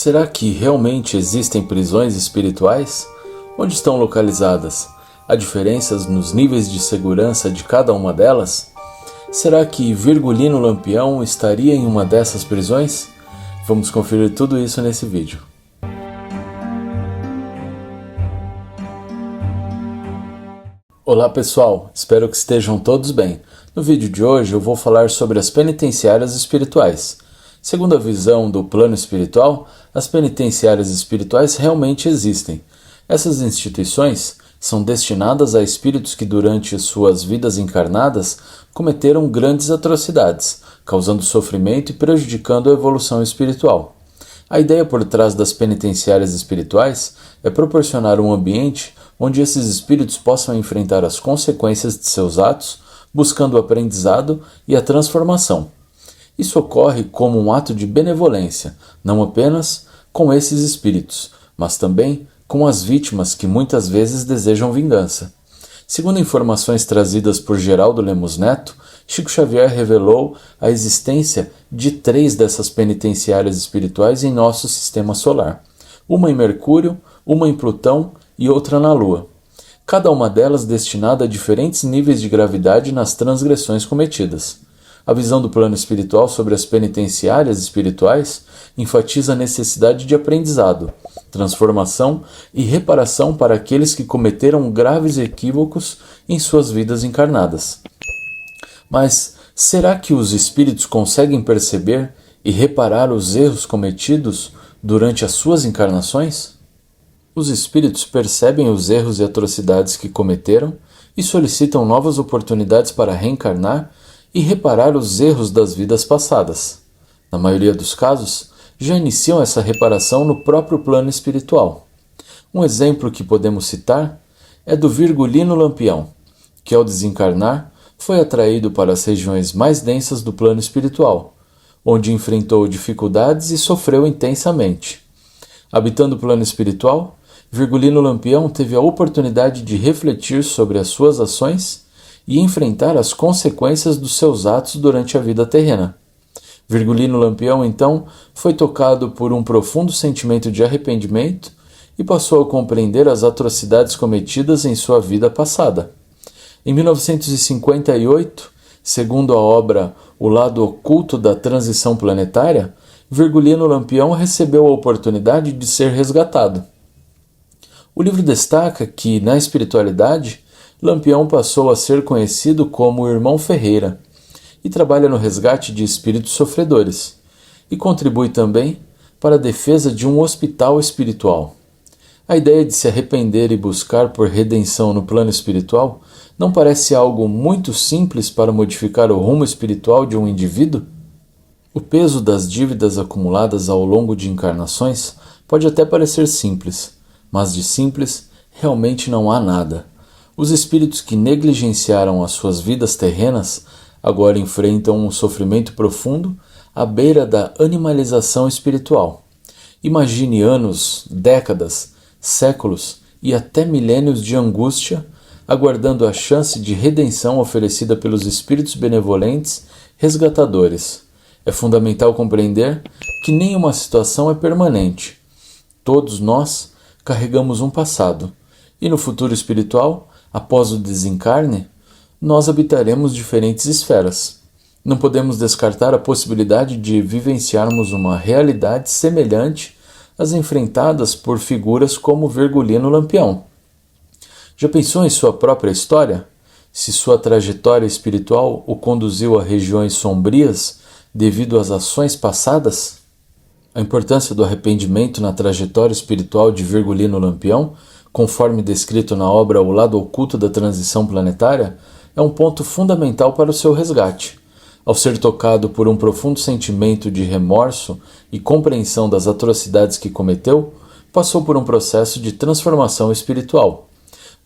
Será que realmente existem prisões espirituais? Onde estão localizadas? Há diferenças nos níveis de segurança de cada uma delas? Será que Virgulino Lampião estaria em uma dessas prisões? Vamos conferir tudo isso nesse vídeo. Olá pessoal, espero que estejam todos bem. No vídeo de hoje eu vou falar sobre as penitenciárias espirituais. Segundo a visão do plano espiritual, as penitenciárias espirituais realmente existem. Essas instituições são destinadas a espíritos que durante suas vidas encarnadas cometeram grandes atrocidades, causando sofrimento e prejudicando a evolução espiritual. A ideia por trás das penitenciárias espirituais é proporcionar um ambiente onde esses espíritos possam enfrentar as consequências de seus atos, buscando o aprendizado e a transformação. Isso ocorre como um ato de benevolência, não apenas com esses espíritos, mas também com as vítimas que muitas vezes desejam vingança. Segundo informações trazidas por Geraldo Lemos Neto, Chico Xavier revelou a existência de 3 dessas penitenciárias espirituais em nosso sistema solar. Uma em Mercúrio, uma em Plutão e outra na Lua. Cada uma delas destinada a diferentes níveis de gravidade nas transgressões cometidas. A visão do plano espiritual sobre as penitenciárias espirituais enfatiza a necessidade de aprendizado, transformação e reparação para aqueles que cometeram graves equívocos em suas vidas encarnadas. Mas será que os espíritos conseguem perceber e reparar os erros cometidos durante as suas encarnações? Os espíritos percebem os erros e atrocidades que cometeram e solicitam novas oportunidades para reencarnar e reparar os erros das vidas passadas. Na maioria dos casos, já iniciam essa reparação no próprio plano espiritual. Um exemplo que podemos citar é do Virgulino Lampião, que ao desencarnar foi atraído para as regiões mais densas do plano espiritual, onde enfrentou dificuldades e sofreu intensamente. Habitando o plano espiritual, Virgulino Lampião teve a oportunidade de refletir sobre as suas ações e enfrentar as consequências dos seus atos durante a vida terrena. Virgulino Lampião, então, foi tocado por um profundo sentimento de arrependimento e passou a compreender as atrocidades cometidas em sua vida passada. Em 1958, segundo a obra O Lado Oculto da Transição Planetária, Virgulino Lampião recebeu a oportunidade de ser resgatado. O livro destaca que, na espiritualidade, Lampião passou a ser conhecido como o Irmão Ferreira e trabalha no resgate de espíritos sofredores e contribui também para a defesa de um hospital espiritual. A ideia de se arrepender e buscar por redenção no plano espiritual não parece algo muito simples para modificar o rumo espiritual de um indivíduo? O peso das dívidas acumuladas ao longo de encarnações pode até parecer simples, mas de simples realmente não há nada. Os espíritos que negligenciaram as suas vidas terrenas agora enfrentam um sofrimento profundo à beira da animalização espiritual. Imagine anos, décadas, séculos e até milênios de angústia, aguardando a chance de redenção oferecida pelos espíritos benevolentes resgatadores. É fundamental compreender que nenhuma situação é permanente. Todos nós carregamos um passado, e no futuro espiritual, após o desencarne, nós habitaremos diferentes esferas. Não podemos descartar a possibilidade de vivenciarmos uma realidade semelhante às enfrentadas por figuras como Virgulino Lampião. Já pensou em sua própria história? Se sua trajetória espiritual o conduziu a regiões sombrias devido às ações passadas? A importância do arrependimento na trajetória espiritual de Virgulino Lampião, conforme descrito na obra O Lado Oculto da Transição Planetária, é um ponto fundamental para o seu resgate. Ao ser tocado por um profundo sentimento de remorso e compreensão das atrocidades que cometeu, passou por um processo de transformação espiritual,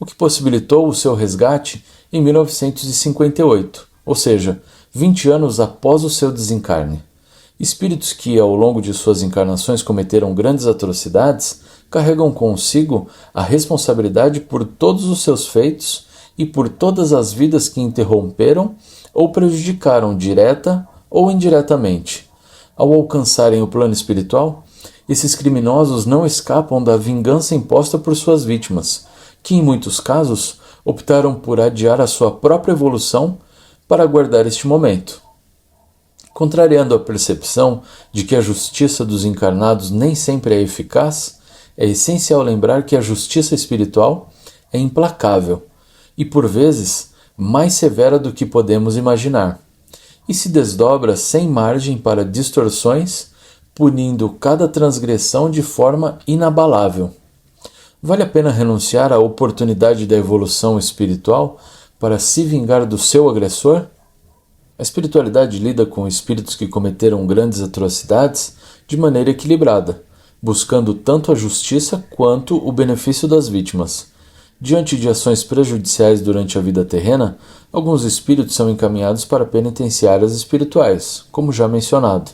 o que possibilitou o seu resgate em 1958, ou seja, 20 anos após o seu desencarne. Espíritos que, ao longo de suas encarnações, cometeram grandes atrocidades, carregam consigo a responsabilidade por todos os seus feitos e por todas as vidas que interromperam ou prejudicaram direta ou indiretamente. Ao alcançarem o plano espiritual, Esses criminosos não escapam da vingança imposta por suas vítimas, que em muitos casos optaram por adiar a sua própria evolução para aguardar este momento. Contrariando a percepção de que a justiça dos encarnados nem sempre é eficaz, é essencial lembrar que a justiça espiritual é implacável e, por vezes, mais severa do que podemos imaginar, e se desdobra sem margem para distorções, punindo cada transgressão de forma inabalável. Vale a pena renunciar à oportunidade da evolução espiritual para se vingar do seu agressor? A espiritualidade lida com espíritos que cometeram grandes atrocidades de maneira equilibrada, buscando tanto a justiça quanto o benefício das vítimas. Diante de ações prejudiciais durante a vida terrena, alguns espíritos são encaminhados para penitenciárias espirituais, como já mencionado.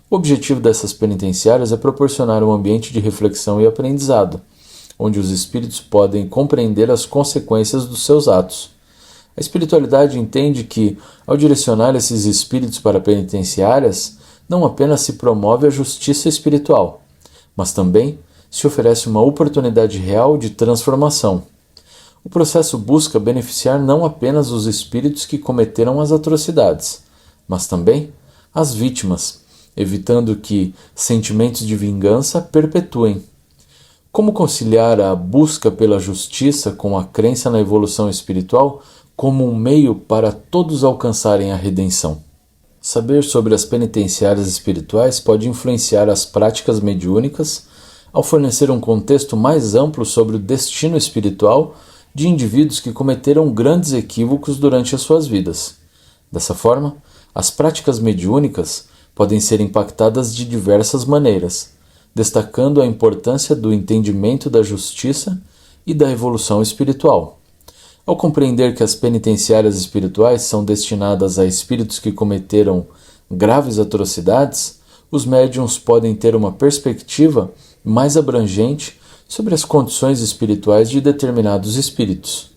O objetivo dessas penitenciárias é proporcionar um ambiente de reflexão e aprendizado, onde os espíritos podem compreender as consequências dos seus atos. A espiritualidade entende que, ao direcionar esses espíritos para penitenciárias, não apenas se promove a justiça espiritual, mas também se oferece uma oportunidade real de transformação. O processo busca beneficiar não apenas os espíritos que cometeram as atrocidades, mas também as vítimas, evitando que sentimentos de vingança perpetuem. Como conciliar a busca pela justiça com a crença na evolução espiritual como um meio para todos alcançarem a redenção? Saber sobre as penitenciárias espirituais pode influenciar as práticas mediúnicas ao fornecer um contexto mais amplo sobre o destino espiritual de indivíduos que cometeram grandes equívocos durante as suas vidas. Dessa forma, as práticas mediúnicas podem ser impactadas de diversas maneiras, destacando a importância do entendimento da justiça e da evolução espiritual. Ao compreender que as penitenciárias espirituais são destinadas a espíritos que cometeram graves atrocidades, os médiuns podem ter uma perspectiva mais abrangente sobre as condições espirituais de determinados espíritos.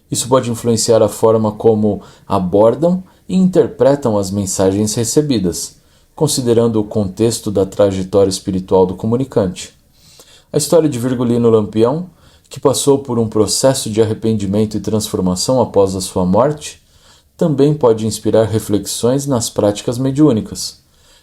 Isso pode influenciar a forma como abordam e interpretam as mensagens recebidas, considerando o contexto da trajetória espiritual do comunicante. A história de Virgulino Lampião, que passou por um processo de arrependimento e transformação após a sua morte, também pode inspirar reflexões nas práticas mediúnicas.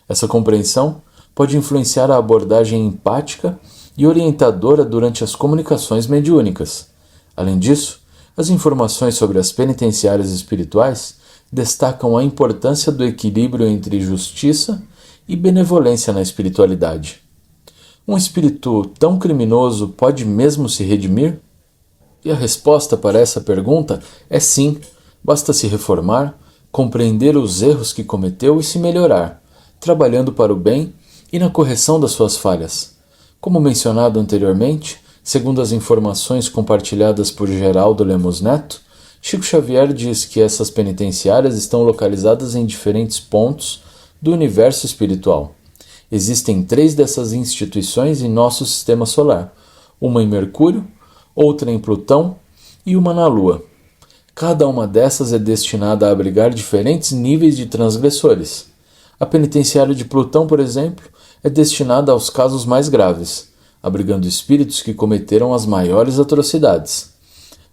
Essa compreensão pode influenciar a abordagem empática e orientadora durante as comunicações mediúnicas. Além disso, as informações sobre as penitenciárias espirituais destacam a importância do equilíbrio entre justiça e benevolência na espiritualidade. Um espírito tão criminoso pode mesmo se redimir? E a resposta para essa pergunta é sim, basta se reformar, compreender os erros que cometeu e se melhorar, trabalhando para o bem e na correção das suas falhas. Como mencionado anteriormente, segundo as informações compartilhadas por Geraldo Lemos Neto, Chico Xavier diz que essas penitenciárias estão localizadas em diferentes pontos do universo espiritual. Existem 3 dessas instituições em nosso sistema solar, uma em Mercúrio, outra em Plutão e uma na Lua. Cada uma dessas é destinada a abrigar diferentes níveis de transgressores. A penitenciária de Plutão, por exemplo, é destinada aos casos mais graves, abrigando espíritos que cometeram as maiores atrocidades.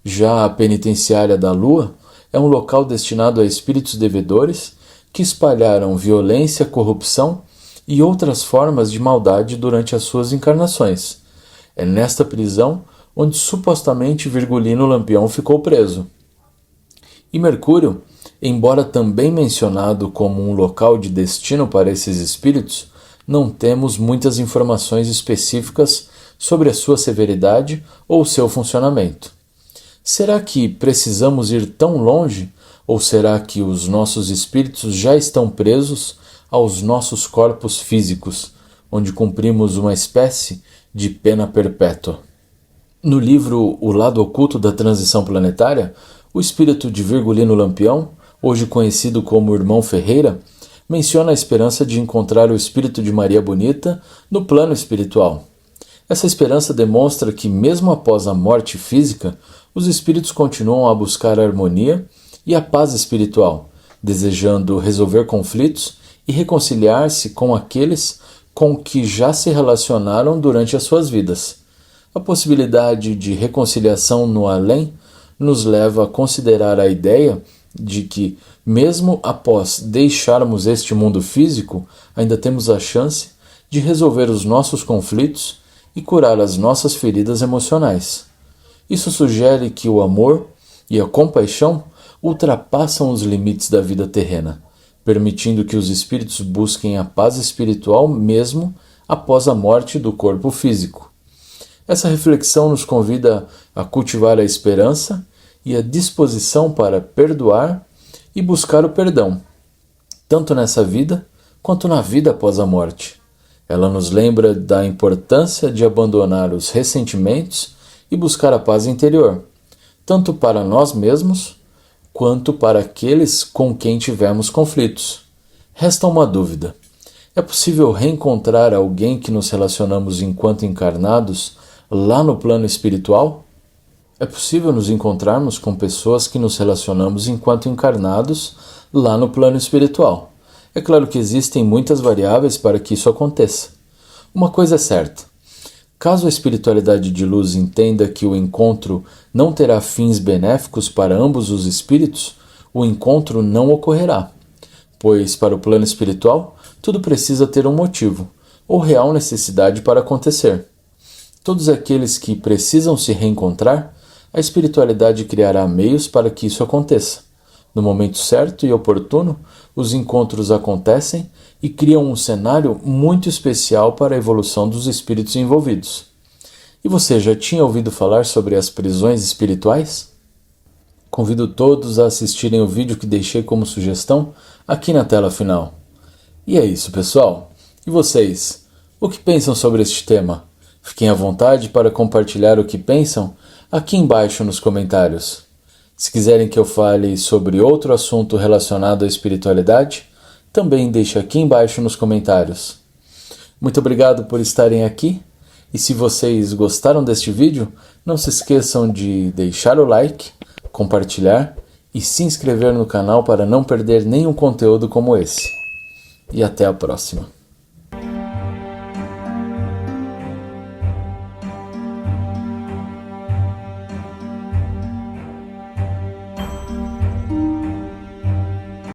Já a penitenciária da Lua é um local destinado a espíritos devedores que espalharam violência, corrupção e outras formas de maldade durante as suas encarnações. É nesta prisão onde supostamente Virgulino Lampião ficou preso. E Mercúrio, embora também mencionado como um local de destino para esses espíritos, não temos muitas informações específicas sobre a sua severidade ou seu funcionamento. Será que precisamos ir tão longe, ou será que os nossos espíritos já estão presos aos nossos corpos físicos, onde cumprimos uma espécie de pena perpétua? No livro O Lado Oculto da Transição Planetária, o espírito de Virgulino Lampião, hoje conhecido como Irmão Ferreira, menciona a esperança de encontrar o espírito de Maria Bonita no plano espiritual. Essa esperança demonstra que, mesmo após a morte física, os espíritos continuam a buscar a harmonia e a paz espiritual, desejando resolver conflitos e reconciliar-se com aqueles com que já se relacionaram durante as suas vidas. A possibilidade de reconciliação no além nos leva a considerar a ideia de que, mesmo após deixarmos este mundo físico, ainda temos a chance de resolver os nossos conflitos e curar as nossas feridas emocionais. Isso sugere que o amor e a compaixão ultrapassam os limites da vida terrena, permitindo que os espíritos busquem a paz espiritual mesmo após a morte do corpo físico. Essa reflexão nos convida a cultivar a esperança e a disposição para perdoar e buscar o perdão, tanto nessa vida quanto na vida após a morte. Ela nos lembra da importância de abandonar os ressentimentos e buscar a paz interior, tanto para nós mesmos quanto para aqueles com quem tivemos conflitos. Resta uma dúvida: é possível reencontrar alguém que nos relacionamos enquanto encarnados lá no plano espiritual? É possível nos encontrarmos com pessoas que nos relacionamos enquanto encarnados lá no plano espiritual. É claro que existem muitas variáveis para que isso aconteça. Uma coisa é certa: caso a espiritualidade de luz entenda que o encontro não terá fins benéficos para ambos os espíritos, o encontro não ocorrerá, pois para o plano espiritual tudo precisa ter um motivo ou real necessidade para acontecer. Todos aqueles que precisam se reencontrar, a espiritualidade criará meios para que isso aconteça. No momento certo e oportuno, os encontros acontecem e criam um cenário muito especial para a evolução dos espíritos envolvidos. E você já tinha ouvido falar sobre as prisões espirituais? Convido todos a assistirem o vídeo que deixei como sugestão aqui na tela final. E é isso, pessoal. E vocês? O que pensam sobre este tema? Fiquem à vontade para compartilhar o que pensam aqui embaixo nos comentários. Se quiserem que eu fale sobre outro assunto relacionado à espiritualidade, também deixe aqui embaixo nos comentários. Muito obrigado por estarem aqui, e se vocês gostaram deste vídeo, não se esqueçam de deixar o like, compartilhar e se inscrever no canal para não perder nenhum conteúdo como esse. E até a próxima.